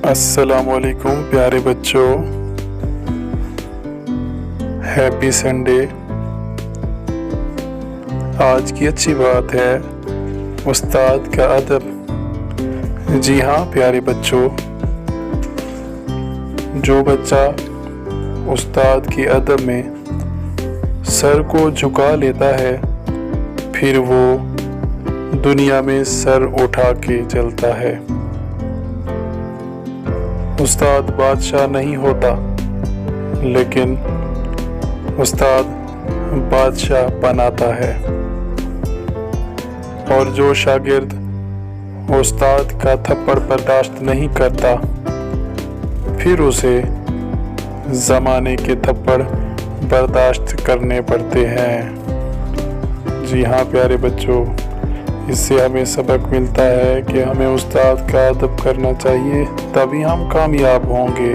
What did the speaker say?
अस्सलामुअलैकुम प्यारे बच्चों, हैप्पी संडे। आज की अच्छी बात है उस्ताद का अदब। जी हाँ प्यारे बच्चों, जो बच्चा उस्ताद के अदब में सर को झुका लेता है फिर वो दुनिया में सर उठा के चलता है। उस्ताद बादशाह नहीं होता, लेकिन उस्ताद बादशाह बनाता है। और जो शागिर्द उस्ताद का थप्पड़ बर्दाश्त नहीं करता फिर उसे ज़माने के थप्पड़ बर्दाश्त करने पड़ते हैं। जी हाँ प्यारे बच्चों, इससे हमें सबक मिलता है कि हमें उस्ताद का अदब करना चाहिए, तभी हम कामयाब होंगे।